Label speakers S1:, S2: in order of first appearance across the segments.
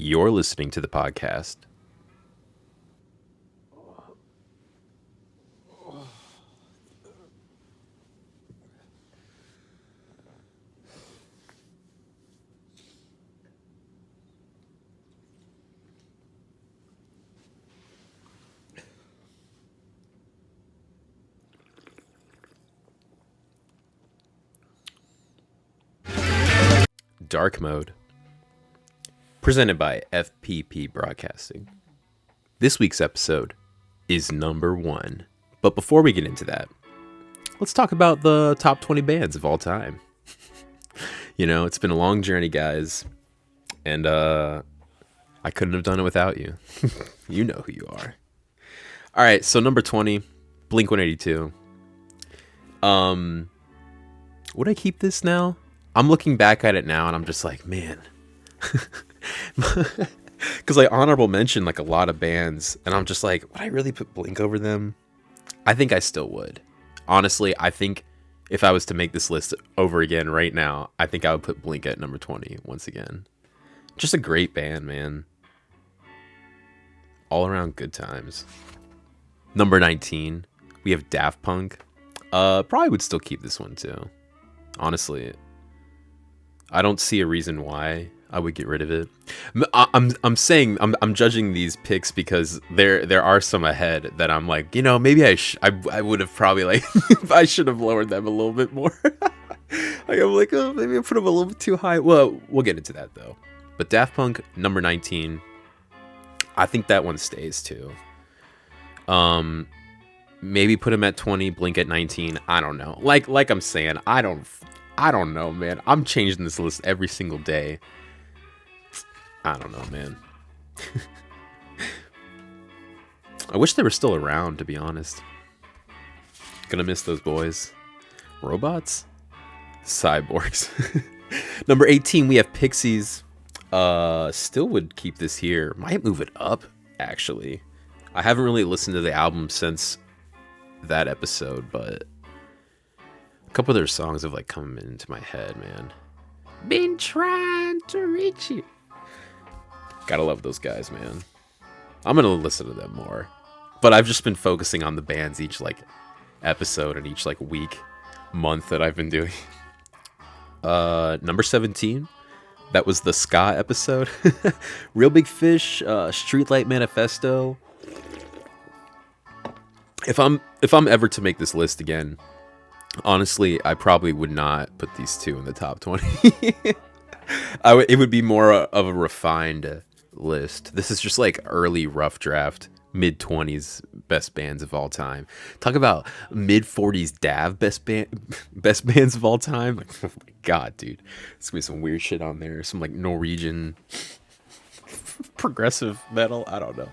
S1: You're listening to the podcast. Dark Mode, presented by FPP Broadcasting. This week's episode is number 1. But before we get into that, let's talk about the top 20 bands of all time. It's been a long journey, guys, and I couldn't have done it without you. You know who you are. All right, so number 20, Blink-182. Would I keep this now? I'm looking back at it now and I'm just like, man, because I honorable mention like a lot of bands and I'm just like, would I really put Blink over them? I think I still would. Honestly, I think if I was to make this list over again right now, I think I would put Blink at number 20 once again. Just a great band, man. All around good times. Number 19, we have Daft Punk. Probably would still keep this one too. Honestly, I don't see a reason why I would get rid of it. I'm saying I'm judging these picks because there are some ahead that I'm like, maybe I would have probably like I should have lowered them a little bit more. I'm like, oh, maybe I put them a little bit too high. Well, we'll get into that though. But Daft Punk number 19, I think that one stays too. Maybe put him at 20, Blink at 19. I don't know. Like I'm saying, I don't know, man. I'm changing this list every single day. I don't know, man. I wish they were still around, to be honest. Gonna miss those boys. Robots? Cyborgs. Number 18, we have Pixies. Still would keep this here. Might move it up, actually. I haven't really listened to the album since that episode, but a couple of their songs have like come into my head, man. Been trying to reach you. Gotta love those guys, man. I'm gonna listen to them more, but I've just been focusing on the bands each like episode and each like week, month that I've been doing. Number 17, that was the ska episode. Real Big Fish, Streetlight Manifesto. If I'm ever to make this list again, honestly, I probably would not put these two in the top 20. It would be more of a refined list. This is just like early rough draft, mid-20s best bands of all time. Talk about mid-40s Dav best bands of all time. Like, oh my god, dude. There's gonna be some weird shit on there. Some like Norwegian progressive metal. I don't know.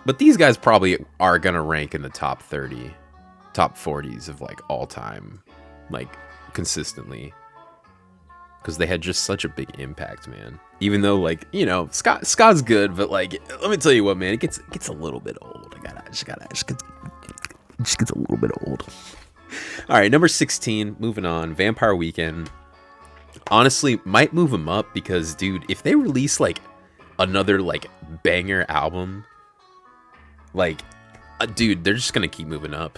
S1: But these guys probably are gonna rank in the top 30, top 40s of like all time, like consistently, because they had just such a big impact, man. Even though like Scott's good, but like let me tell you what, man, it gets a little bit old. It just gets a little bit old. All right, number 16, moving on. Vampire Weekend. Honestly, might move them up because, dude, if they release like another like banger album. Like, dude, they're just gonna keep moving up.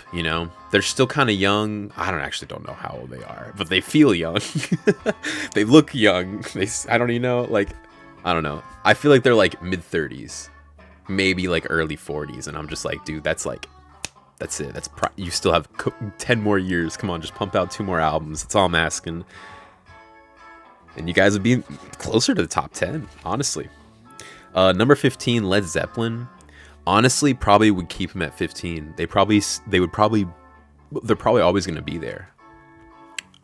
S1: They're still kind of young. I don't know how old they are, but they feel young. They look young. I don't even know. Like, I don't know. I feel like they're like mid 30s, maybe like early 40s, and I'm just like, dude, that's it. You still have 10 more years. Come on, just pump out 2 more albums. That's all I'm asking. And you guys would be closer to the top 10, honestly. Number 15, Led Zeppelin. Honestly, probably would keep him at 15. They're probably always going to be there.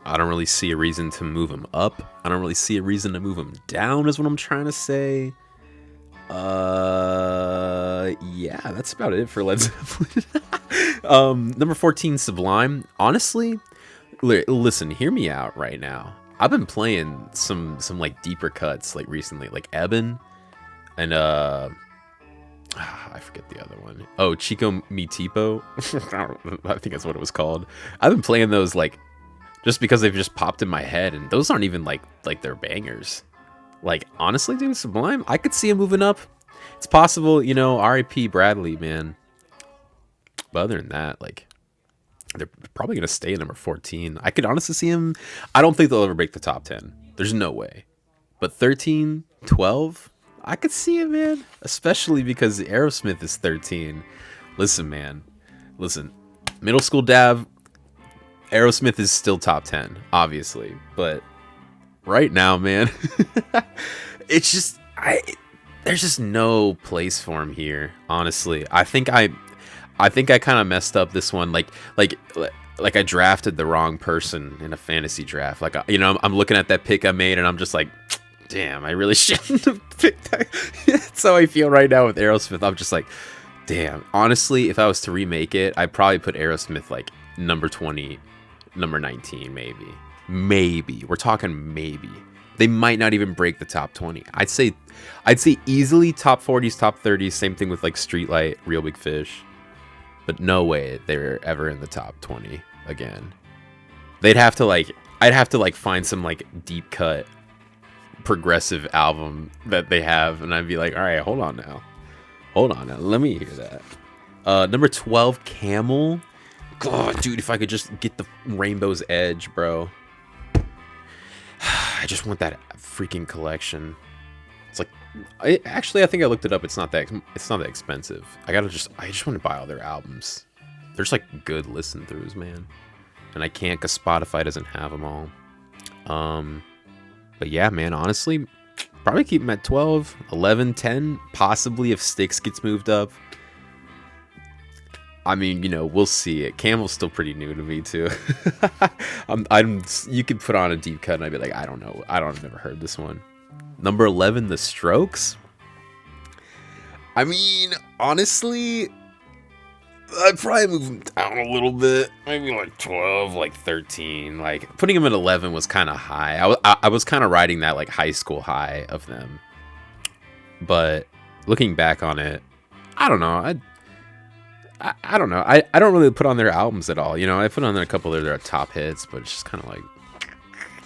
S1: I don't really see a reason to move him up. I don't really see a reason to move him down, is what I'm trying to say. Yeah, that's about it for Led Zeppelin. Number 14, Sublime. Honestly, listen, hear me out right now. I've been playing some like deeper cuts like recently, like Eben and I forget the other one. Oh, Chico Mi Tipo. I think that's what it was called. I've been playing those like just because they've just popped in my head, and those aren't even like they're bangers. Like, honestly, dude, Sublime, I could see him moving up. It's possible, you know, R.I.P. Bradley, man. But other than that, like, they're probably going to stay at number 14. I could honestly see him. I don't think they'll ever break the top 10. There's no way. But 13, 12, I could see it, man. Especially because Aerosmith is 13. Listen, man. Listen. Middle School Dav, Aerosmith is still top 10, obviously. But right now, man, it's just... there's just no place for him here, honestly. I think I kind of messed up this one. Like I drafted the wrong person in a fantasy draft. Like, you know, I'm looking at that pick I made, and I'm just like, damn, I really shouldn't have picked that. That's how I feel right now with Aerosmith. I'm just like, damn. Honestly, if I was to remake it, I'd probably put Aerosmith like number 20, number 19, maybe. Maybe. We're talking maybe. They might not even break the top 20. I'd say easily top 40s, top 30s. Same thing with like Streetlight, Real Big Fish. But no way they're ever in the top 20 again. I'd have to like find some like deep cut progressive album that they have, and I'd be like, all right, hold on now, let me hear that. Number 12, Camel. God, dude, if I could just get the Rainbow's Edge, bro. I just want that freaking collection. It's like, I think I looked it up. It's not that expensive. I just want to buy all their albums. They're just like good listen throughs, man. And I can't because Spotify doesn't have them all. But yeah, man, honestly, probably keep them at 12, 11, 10, possibly if Styx gets moved up. I mean, you know, we'll see it. Camel's still pretty new to me too. You could put on a deep cut and I'd be like, I don't know. I've never heard this one. Number 11, The Strokes. I mean, honestly, I'd probably move them down a little bit. Maybe like 12, like 13. Like, putting them at 11 was kind of high. I was kind of riding that like high school high of them. But looking back on it, I don't know. I don't know. I don't really put on their albums at all. You know, I put on a couple of their top hits, but it's just kind of like,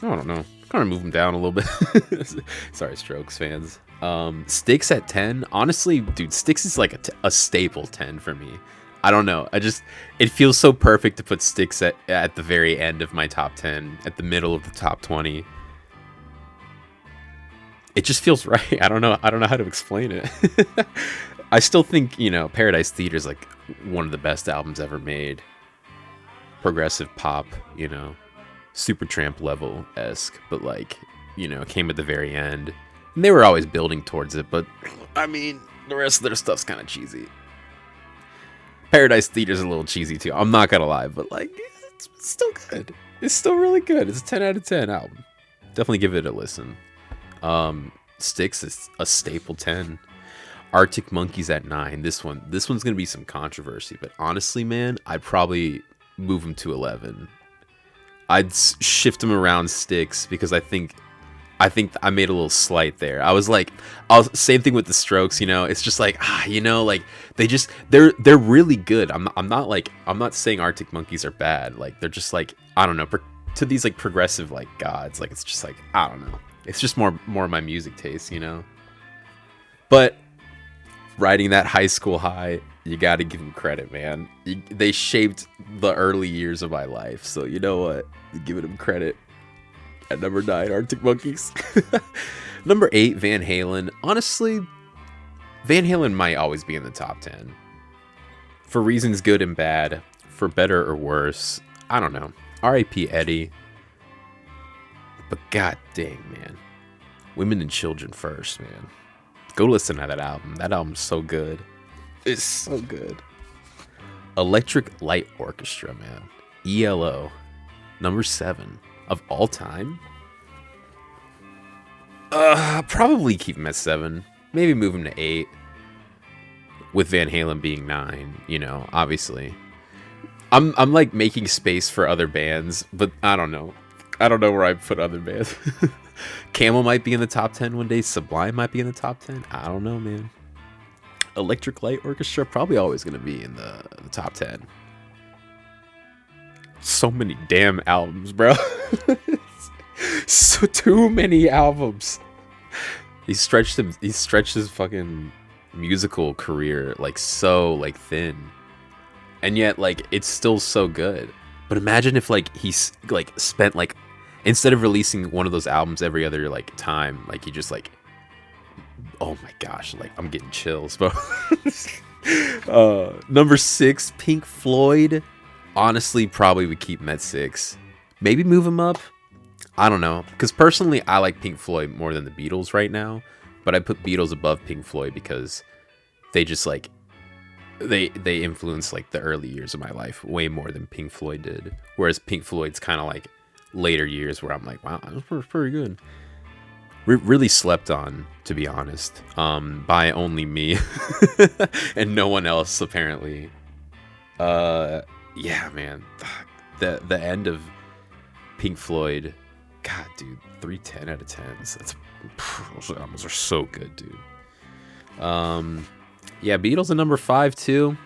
S1: I don't know. Kind of move them down a little bit. Sorry, Strokes fans. Styx at 10. Honestly, dude, Styx is like a staple 10 for me. I don't know. It feels so perfect to put Styx at the very end of my top 10, at the middle of the top 20. It just feels right. I don't know how to explain it. I still think, you know, Paradise Theater is like one of the best albums ever made. Progressive pop, you know, Supertramp level-esque, but like, you know, came at the very end. And they were always building towards it, but I mean, the rest of their stuff's kind of cheesy. Paradise Theater's a little cheesy too, I'm not gonna lie, but like, it's still good. It's still really good. It's a 10 out of 10 album. Definitely give it a listen. Styx is a staple 10. Arctic Monkeys at 9. This one's gonna be some controversy, but honestly, man, I'd probably move them to 11. I'd shift them around Styx because I think I made a little slight there. I was like, same thing with the Strokes, you know. It's just like, you know, like they're really good. I'm not saying Arctic Monkeys are bad. Like, they're just like, I don't know, to these like progressive like gods. Like, it's just like, I don't know. It's just more my music taste, you know. But riding that high school high, you got to give them credit, man. They shaped the early years of my life, so you know what? Giving them credit. At number 9, Arctic Monkeys. Number 8, Van Halen. Honestly, Van Halen might always be in the top 10. For reasons good and bad, for better or worse. I don't know. R.I.P. Eddie. But god dang, man. Women and Children first, man. Go listen to that album. That album's so good. It's so good. Electric Light Orchestra, man. ELO. Number 7. Of all time? Probably keep him at 7. Maybe move him to 8. With Van Halen being 9, you know, obviously. I'm like making space for other bands, but I don't know. I don't know where I put other bands. Camel might be in the top 10 one day. Sublime might be in the top 10. I don't know, man. Electric Light Orchestra probably always going to be in the top 10. So many damn albums, bro. So too many albums. He stretched his fucking musical career like so like thin, and yet like it's still so good. But imagine if like he's like spent like, instead of releasing one of those albums every other like time, like he just like, oh my gosh, like I'm getting chills, bro. Number 6, Pink Floyd. Honestly, probably would keep him at 6. Maybe move him up. I don't know, because personally I like Pink Floyd more than the Beatles right now, but I put Beatles above Pink Floyd because they just like they influenced like the early years of my life way more than Pink Floyd did. Whereas Pink Floyd's kind of like later years where I'm like, wow, that was pretty good. Really slept on, to be honest, by only me and no one else apparently. Yeah, man, the end of Pink Floyd, God, dude, 310 out of 10s. Those albums are so good, dude. Yeah, Beatles at number 5 too.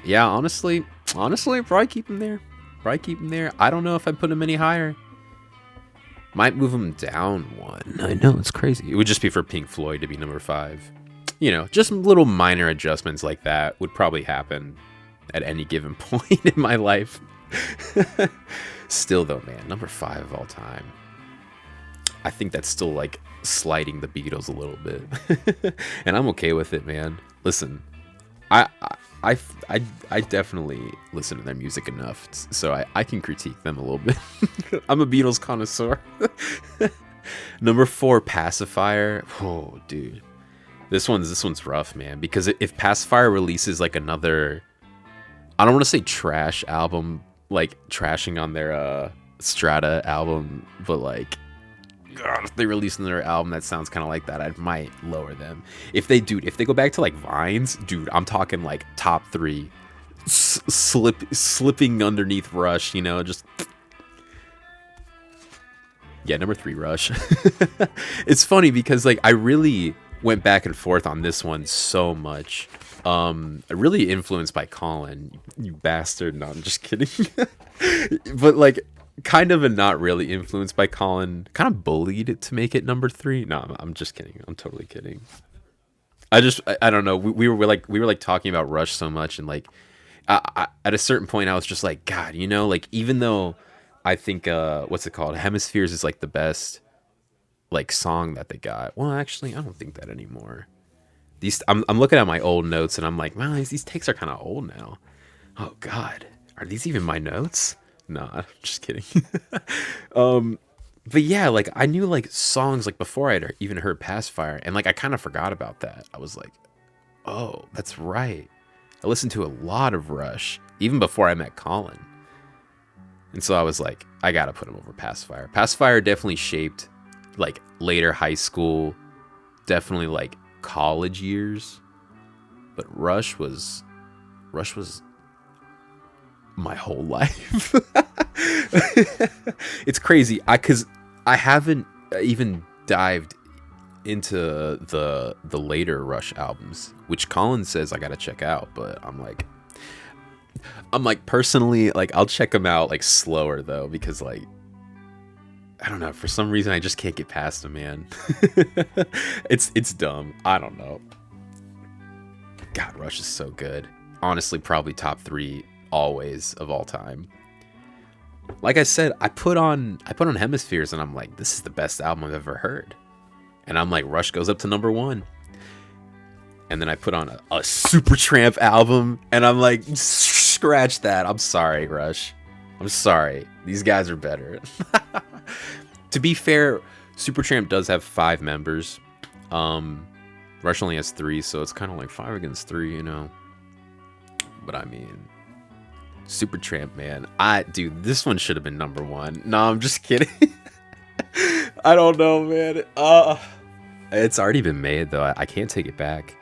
S1: Yeah, honestly, probably keep them there. I don't know if I'd put them any higher. Might move them down 1. I know, it's crazy. It would just be for Pink Floyd to be number 5. You know, just little minor adjustments like that would probably happen at any given point in my life. Still though, man, number 5 of all time. I think that's still like sliding the Beatles a little bit. And I'm okay with it, man. Listen, I definitely listen to their music enough, so I can critique them a little bit. I'm a Beatles connoisseur. Number 4, Pacifier. Oh, dude, this one's rough, man. Because if Pacifier releases like another, I don't want to say trash album, like trashing on their Strata album, but like, God, if they release another album that sounds kind of like that, I might lower them. If they go back to like Vines, dude, I'm talking like top 3, slipping underneath Rush, you know, just, yeah, number 3, Rush. It's funny because like I really went back and forth on this one so much. Really influenced by Colin, you bastard. No, I'm just kidding. But like, kind of, and not really influenced by Colin, kind of bullied to make it number 3. No, I'm just kidding. I'm totally kidding. I don't know. We were talking about Rush so much, and like, at a certain point, I was just like, God, you know, like even though I think what's it called, Hemispheres is like the best like song that they got. Well, actually, I don't think that anymore. I'm looking at my old notes and I'm like, wow, these takes are kind of old now. Oh God, are these even my notes? Nah, I'm just kidding. But yeah, like I knew like songs like before I'd even heard Pacifier, and like I kind of forgot about that. I was like, oh, that's right. I listened to a lot of Rush even before I met Colin, and so I was like, I gotta put him over Pacifier. Pacifier definitely shaped like later high school, definitely like college years, but Rush was my whole life. It's crazy because I haven't even dived into the later Rush albums, which Colin says I gotta check out, but I'm like personally, like I'll check them out like slower though, because like I don't know, for some reason I just can't get past them, man. It's dumb. I don't know. God, Rush is so good. Honestly, probably top 3 always of all time. Like I said, I put on Hemispheres and I'm like, this is the best album I've ever heard. And I'm like, Rush goes up to number 1. And then I put on a Supertramp album and I'm like, scratch that. I'm sorry, Rush. I'm sorry. These guys are better. To be fair, Supertramp does have 5 members. Rush only has 3, so it's kind of like 5 against 3, you know. But I mean, Supertramp, man. Dude, this one should have been number 1. No, I'm just kidding. I don't know, man. It's already been made, though. I can't take it back.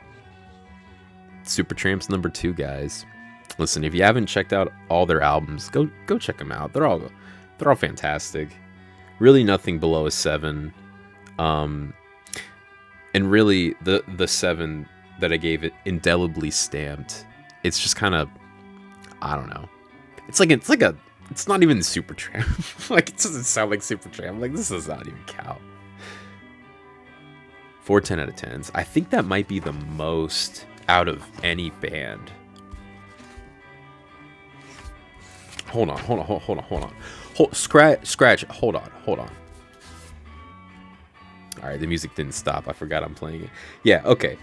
S1: Supertramp's number 2, guys. Listen, if you haven't checked out all their albums, go check them out. They're all fantastic. Really, nothing below a 7. And really, the 7 that I gave it, indelibly stamped. It's just kind of, I don't know. It's not even Supertramp. Like, it doesn't sound like Supertramp. Like, this does not even count. 4 10 out of 10s. I think that might be the most out of any band. Hold on. Scratch. Hold on. All right, the music didn't stop. I forgot I'm playing it. Yeah, okay.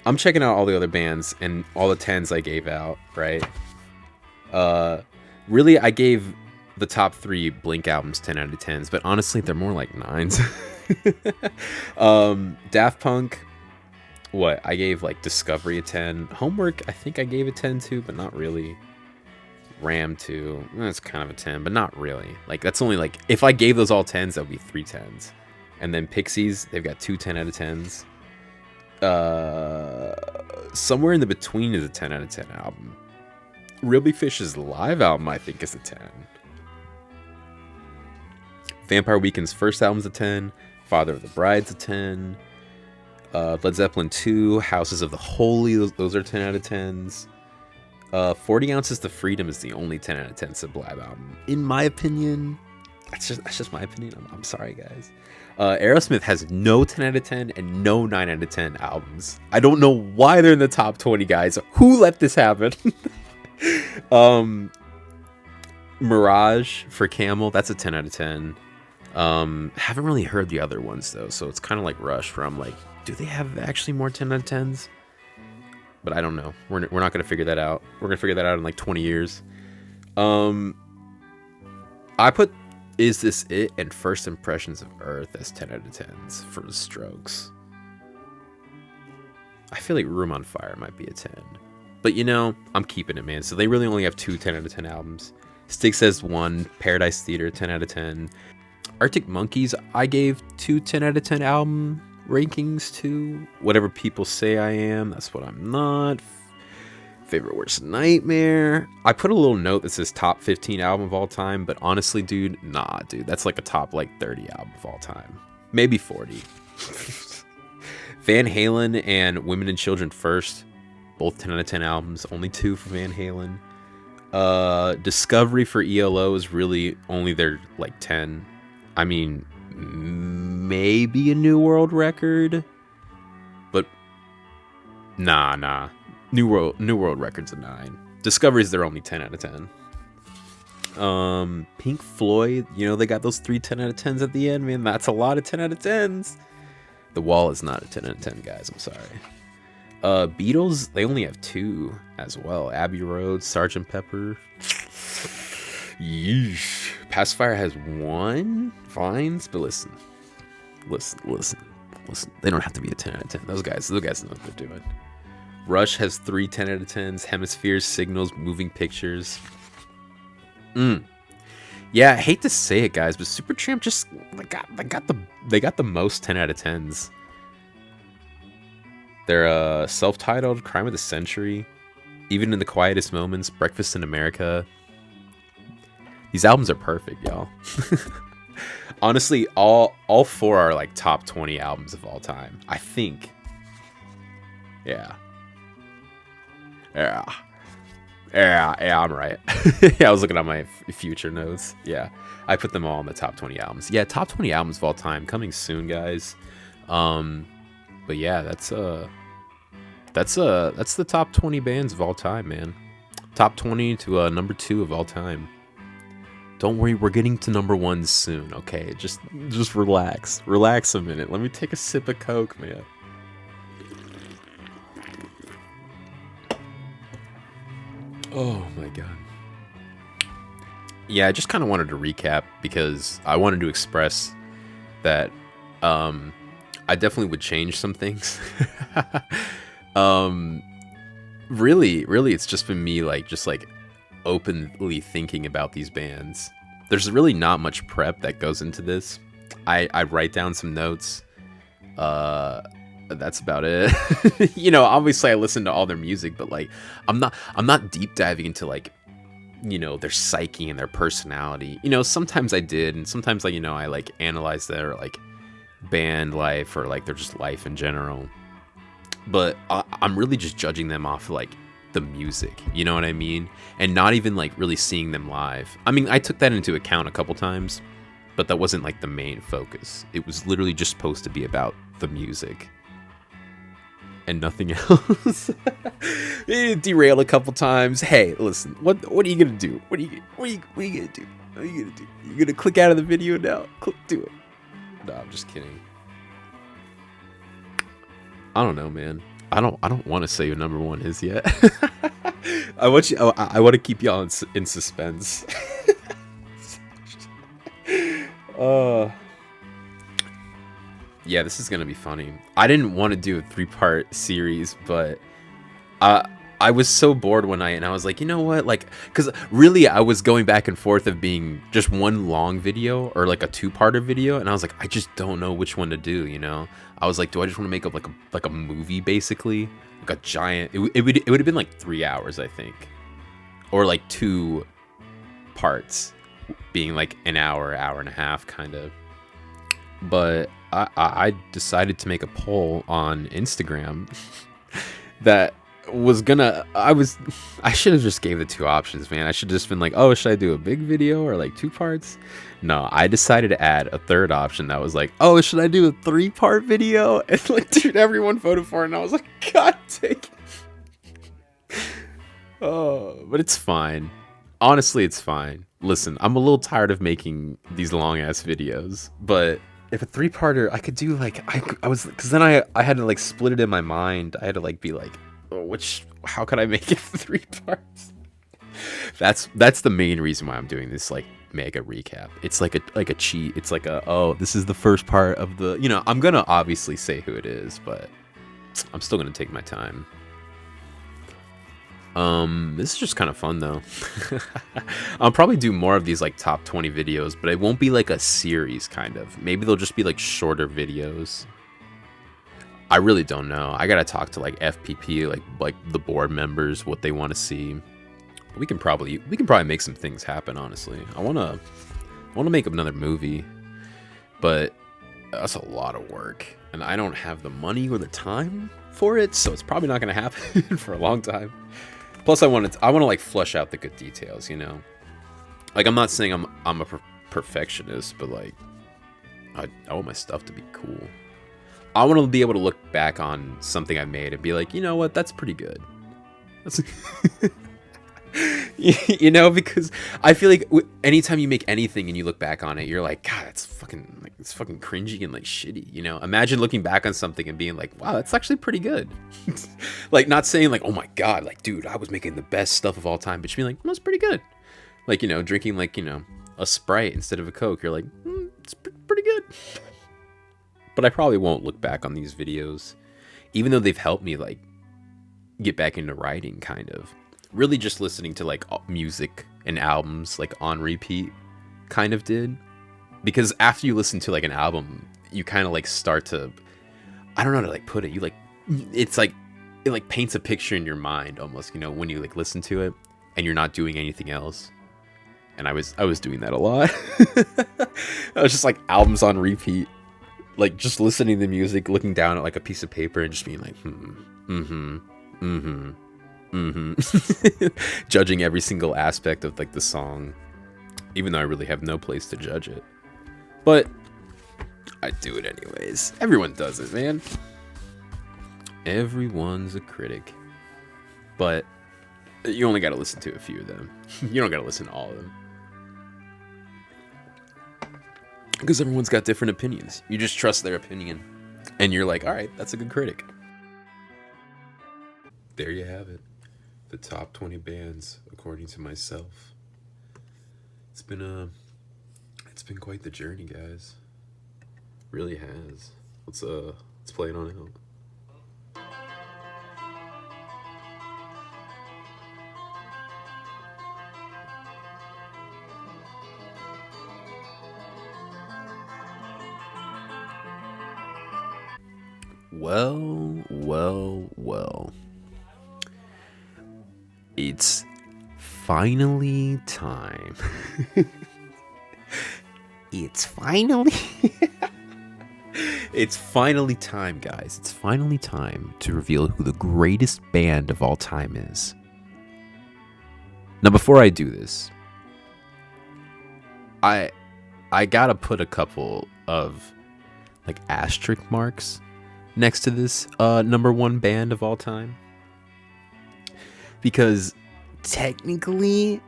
S1: I'm checking out all the other bands and all the 10s I gave out, right? Really, I gave the top 3 Blink albums 10 out of 10s, but honestly, they're more like 9s. Daft Punk, what? I gave like Discovery a 10. Homework, I think I gave a 10 to, but not really. Ram 2, that's kind of a 10, but not really. Like, that's only like, if I gave those all 10s, that would be 3 10s. And then Pixies, they've got 2 10 out of 10s. Somewhere in the between is a 10 out of 10 album. Really Fish's live album, I think, is a 10. Vampire Weekend's first album's a 10. Father of the Bride's a 10. Led Zeppelin 2, Houses of the Holy, those are 10 out of 10s. 40 Ounces to Freedom is the only 10 out of 10 Sublime album, in my opinion. That's just my opinion. I'm sorry, guys. Aerosmith has no 10 out of 10 and no 9 out of 10 albums. I don't know why they're in the top 20, guys. Who let this happen? Mirage for Camel, that's a 10 out of 10. Haven't really heard the other ones, though, so it's kind of like Rush, where I'm like, do they have actually more 10 out of 10s? But I don't know. We're not going to figure that out. We're going to figure that out in like 20 years. I put Is This It and First Impressions of Earth as 10 out of 10s for the Strokes. I feel like Room on Fire might be a 10. But, you know, I'm keeping it, man. So they really only have 2 10 out of 10 albums. Styx has 1. Paradise Theater, 10 out of 10. Arctic Monkeys, I gave 2 10 out of 10 album rankings to. Whatever People Say I Am, that's what I'm not. Favorite Worst Nightmare. I put a little note that says top 15 album of all time, but honestly, dude, nah, dude, that's like a top like 30 album of all time, maybe 40. Van Halen and Women and Children First, both 10 out of 10 albums, only 2 for Van Halen. Discovery for ELO is really only their like 10. I mean, maybe a New World Record, but nah. New World Record's a 9. Discovery's their only 10 out of 10. Pink Floyd, you know, they got those 3 10 out of 10s at the end, man. That's a lot of 10 out of 10s. The Wall is not a 10 out of 10, guys. I'm sorry. Beatles, they only have 2 as well. Abbey Road, Sgt. Pepper. Yeesh. Pacifier has 1. Vines, but listen. They don't have to be a 10 out of 10. Those guys know what they're doing. Rush has 3 10 out of 10s. Hemispheres, Signals, Moving Pictures. Yeah, I hate to say it, guys, but Supertramp just they got the most 10 out of 10s. They're self-titled, Crime of the Century, Even in the Quietest Moments, Breakfast in America. These albums are perfect, y'all. Honestly, all 4 are like top 20 albums of all time, I think. Yeah, I'm right. Yeah, I was looking at my future notes. Yeah, I put them all in the top 20 albums. Yeah, top 20 albums of all time coming soon, guys. But yeah, that's the top 20 bands of all time, man. Top 20 to number 2 of all time. Don't worry, we're getting to number 1 soon, okay? Just relax a minute. Let me take a sip of Coke, man. Oh my god. Yeah, I just kind of wanted to recap because I wanted to express that I definitely would change some things. Really, it's just been me just openly thinking about these bands. There's really not much prep that goes into this. I write down some notes. That's about it. You know, obviously I listen to all their music, but I'm not deep diving into their psyche and their personality. You know, sometimes I did, and sometimes I analyze their band life or their just life in general. But I'm really just judging them off the music, you know what I mean? And not even really seeing them live. I mean, I took that into account a couple times, but that wasn't the main focus. It was literally just supposed to be about the music. and nothing else. It derailed a couple times. Hey, listen, what are you gonna do? What are you gonna do? What are you gonna do? You gonna click out of the video now? Do it. No, I'm just kidding. I don't know, man. I don't want to say what number 1 is yet. I want to keep y'all in suspense. Yeah, this is gonna be funny. I didn't want to do a 3-part series, but I was so bored one night, and I was like, you know what? Like, because really, I was going back and forth of being just one long video or like a 2-parter video, and I was like, I just don't know which one to do. You know, I was like, do I just want to make up like a movie, basically, like a giant? It would have been like 3 hours, I think, or like 2 parts, being like an hour and a half, kind of. But I decided to make a poll on Instagram that was gonna I should have just gave the 2 options, man. I should have just been like, oh, should I do a big video or like 2 parts? No, I decided to add a 3rd option that was like, oh, should I do a 3-part video? And like, dude, everyone voted for it, and I was like, god take it. Oh, but it's fine. Honestly, it's fine. Listen, I'm a little tired of making these long ass videos, but if a 3-parter, I could do like I was, because then I had to like split it in my mind. I had to like be like, oh, how could I make it 3 parts? That's the main reason why I'm doing this like mega recap. It's like a cheat. It's like oh, this is the first part of the, you know, I'm gonna obviously say who it is, but I'm still gonna take my time. This is just kind of fun though. I'll probably do more of these like top 20 videos, but it won't be like a series, kind of. Maybe they'll just be like shorter videos. I really don't know. I gotta talk to like FPP, like the board members, what they want to see. We can probably make some things happen. Honestly, I wanna make another movie, but that's a lot of work, and I don't have the money or the time for it, so it's probably not gonna happen for a long time. Plus, I want to like flush out the good details, you know. Like, I'm not saying I'm a perfectionist, but like, I want my stuff to be cool. I want to be able to look back on something I made and be like, you know what, that's pretty good. That's you know, because I feel like anytime you make anything and you look back on it, you're like, God, it's fucking cringy and like shitty. You know, imagine looking back on something and being like, wow, that's actually pretty good. Like, not saying like, oh my God, like, dude, I was making the best stuff of all time, but just being like, well, that's pretty good. Like, you know, drinking like, you know, a Sprite instead of a Coke, you're like, it's pretty good. But I probably won't look back on these videos, even though they've helped me like get back into writing, kind of. Really just listening to like music and albums like on repeat kind of did. Because after you listen to like an album, you kind of like start to, I don't know how to like put it. You like, it's like, it like paints a picture in your mind almost, you know, when you like listen to it and you're not doing anything else. And I was doing that a lot. I was just like albums on repeat, like just listening to music, looking down at like a piece of paper and just being like, judging every single aspect of like the song, even though I really have no place to judge it. But I do it anyways. Everyone does it, man. Everyone's a critic. But you only got to listen to a few of them. You don't got to listen to all of them. Because everyone's got different opinions. You just trust their opinion. And you're like, all right, that's a good critic. There you have it. The top 20 bands, according to myself. It's been quite the journey, guys. Really has. Let's play it on out. Well. It's finally time. It's finally time, guys. It's finally time to reveal who the greatest band of all time is. Now, before I do this, I gotta put a couple of like asterisk marks next to this number one band of all time? Because technically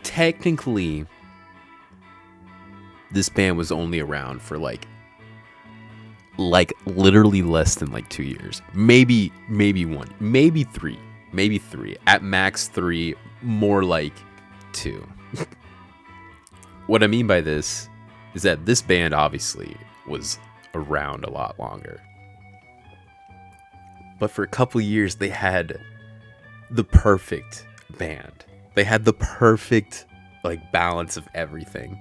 S1: technically this band was only around for like literally less than like 2 years. Maybe 1, maybe 3. At max 3, more like 2. What I mean by this is that this band obviously was around a lot longer. But for a couple years, they had the perfect band. They had the perfect like balance of everything.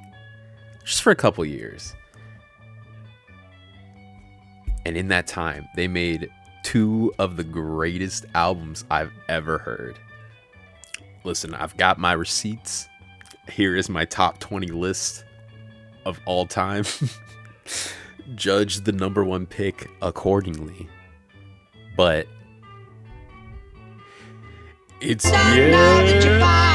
S1: Just for a couple years. And in that time, they made 2 of the greatest albums I've ever heard. Listen, I've got my receipts. Here is my top 20 list of all time. Judge the number one pick accordingly. But it's yeah.